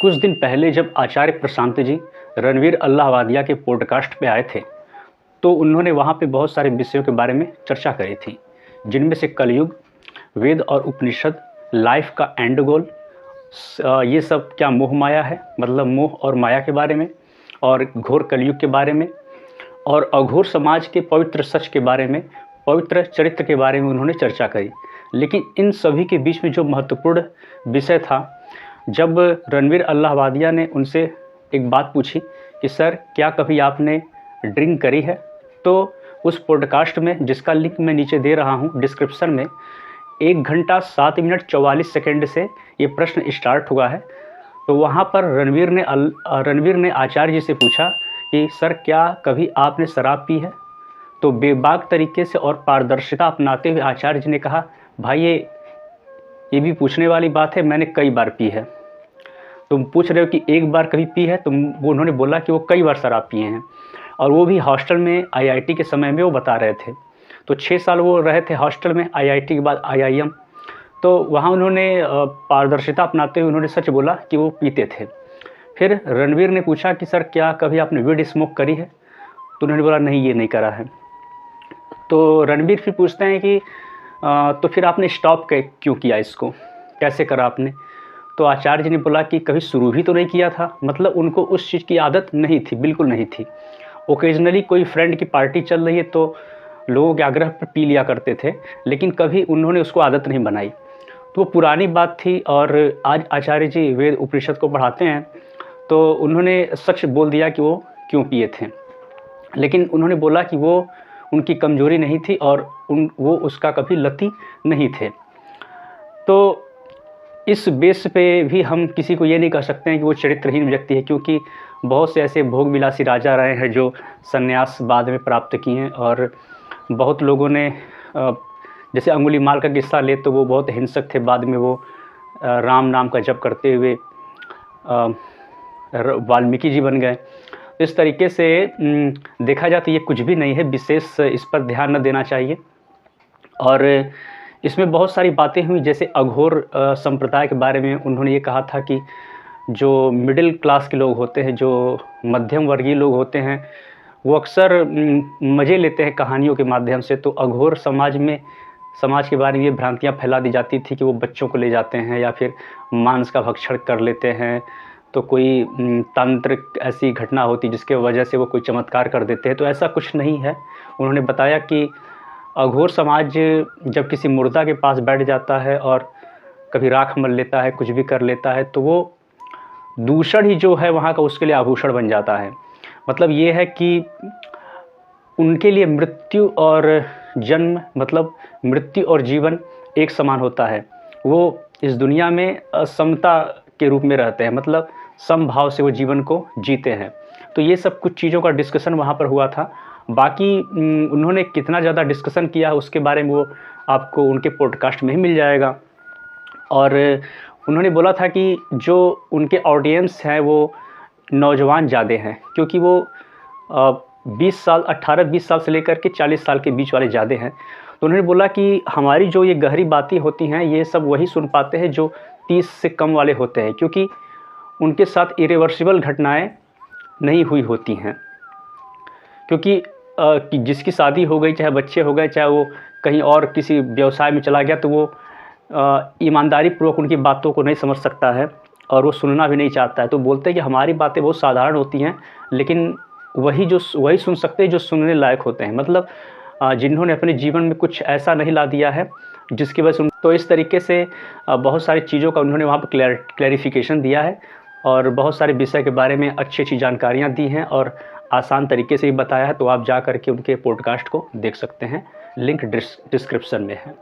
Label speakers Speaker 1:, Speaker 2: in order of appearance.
Speaker 1: कुछ दिन पहले जब आचार्य प्रशांत जी रणवीर अल्लाहवादिया के पॉडकास्ट पे आए थे, तो उन्होंने वहाँ पे बहुत सारे विषयों के बारे में चर्चा करी थी, जिनमें से कलयुग, वेद और उपनिषद, लाइफ का एंड गोल, ये सब क्या मोह माया है, मतलब मोह और माया के बारे में, और घोर कलयुग के बारे में, और अघोर समाज के पवित्र सच के बारे में, पवित्र चरित्र के बारे में उन्होंने चर्चा करी। लेकिन इन सभी के बीच में जो महत्वपूर्ण विषय था, जब रणवीर अल्लाहवादिया ने उनसे एक बात पूछी कि सर क्या कभी आपने ड्रिंक करी है, तो उस पॉडकास्ट में, जिसका लिंक मैं नीचे दे रहा हूँ डिस्क्रिप्शन में, 1 घंटा 7 मिनट 44 सेकंड से ये प्रश्न स्टार्ट हुआ है। तो वहाँ पर रणवीर ने आचार्य जी से पूछा कि सर क्या कभी आपने शराब पी है। तो बेबाक तरीके से और पारदर्शिता अपनाते हुए आचार्य जी ने कहा, भाई ये भी पूछने वाली बात है, मैंने कई बार पी है। तुम पूछ रहे हो कि एक बार कभी पी है, वो उन्होंने बोला कि वो कई बार शराब पिए हैं, और वो भी हॉस्टल में आईआईटी के समय में वो बता रहे थे। तो 6 साल वो रहे थे हॉस्टल में, आईआईटी के बाद आईआईएम। तो वहाँ उन्होंने पारदर्शिता अपनाते हुए उन्होंने सच बोला कि वो पीते थे। फिर रणवीर ने पूछा कि सर क्या कभी आपने वीड स्मोक करी है, तो उन्होंने बोला नहीं, ये नहीं करा है। तो रणवीर फिर पूछते हैं कि तो फिर आपने स्टॉप क्यों किया, इसको कैसे करा आपने। तो आचार्य जी ने बोला कि कभी शुरू भी तो नहीं किया था, मतलब उनको उस चीज़ की आदत नहीं थी, बिल्कुल नहीं थी। ओकेजनली कोई फ्रेंड की पार्टी चल रही है तो लोगों के आग्रह पर पी लिया करते थे, लेकिन कभी उन्होंने उसको आदत नहीं बनाई। तो वो पुरानी बात थी। और आज आचार्य जी वेद उपनिषद को पढ़ाते हैं, तो उन्होंने सच बोल दिया कि वो क्यों पिए थे। लेकिन उन्होंने बोला कि वो उनकी कमजोरी नहीं थी और वो उसका कभी लती नहीं थे। तो इस बेस पे भी हम किसी को ये नहीं कह सकते हैं कि वो चरित्रहीन व्यक्ति है, क्योंकि बहुत से ऐसे भोग विलासी राजा रहे हैं जो संन्यास बाद में प्राप्त किए हैं। और बहुत लोगों ने, जैसे अंगुलीमाल का किस्सा ले तो वो बहुत हिंसक थे, बाद में वो राम नाम का जप करते हुए वाल्मीकि जी बन गए। इस तरीके से देखा जाए तो ये कुछ भी नहीं है, विशेष इस पर ध्यान न देना चाहिए। और इसमें बहुत सारी बातें हुई, जैसे अघोर संप्रदाय के बारे में उन्होंने ये कहा था कि जो मिडिल क्लास के लोग होते हैं, जो मध्यम वर्गीय लोग होते हैं, वो अक्सर मज़े लेते हैं कहानियों के माध्यम से। तो अघोर समाज के बारे में ये भ्रांतियाँ फैला दी जाती थी कि वो बच्चों को ले जाते हैं या फिर मांस का भक्षण कर लेते हैं, तो कोई तांत्रिक ऐसी घटना होती जिसके वजह से वो कोई चमत्कार कर देते हैं। तो ऐसा कुछ नहीं है। उन्होंने बताया कि अघोर समाज जब किसी मुर्दा के पास बैठ जाता है और कभी राख मल लेता है, कुछ भी कर लेता है, तो वो दूषण ही जो है वहाँ का उसके लिए आभूषण बन जाता है। मतलब ये है कि उनके लिए मृत्यु और जन्म, मतलब मृत्यु और जीवन एक समान होता है। वो इस दुनिया में समता के रूप में रहते हैं, मतलब समभाव से वो जीवन को जीते हैं। तो ये सब कुछ चीज़ों का डिस्कशन वहाँ पर हुआ था। बाकी उन्होंने कितना ज़्यादा डिस्कशन किया उसके बारे में वो आपको उनके पॉडकास्ट में ही मिल जाएगा। और उन्होंने बोला था कि जो उनके ऑडियंस हैं वो नौजवान ज़्यादा हैं, क्योंकि वो 18-20 साल से लेकर के 40 साल के बीच वाले ज़्यादा हैं। तो उन्होंने बोला कि हमारी जो ये गहरी बातें होती हैं, ये सब वही सुन पाते हैं जो 30 से कम वाले होते हैं, क्योंकि उनके साथ इरिवर्सिबल घटनाएं नहीं हुई होती हैं। क्योंकि जिसकी शादी हो गई, चाहे बच्चे हो गए, चाहे वो कहीं और किसी व्यवसाय में चला गया, तो वो ईमानदारी पूर्वक उनकी बातों को नहीं समझ सकता है और वो सुनना भी नहीं चाहता है। तो बोलते हैं कि हमारी बातें बहुत साधारण होती हैं, लेकिन वही सुन सकते हैं जो सुनने लायक होते हैं, मतलब जिन्होंने अपने जीवन में कुछ ऐसा नहीं ला दिया है जिसकी वजह से तो इस तरीके से बहुत सारी चीज़ों का उन्होंने वहाँ पर क्लैरिफिकेशन दिया है और बहुत सारे विषय के बारे में अच्छी जानकारियाँ दी हैं और आसान तरीके से ही बताया है। तो आप जा कर के उनके पॉडकास्ट को देख सकते हैं, लिंक डिस्क्रिप्शन में है।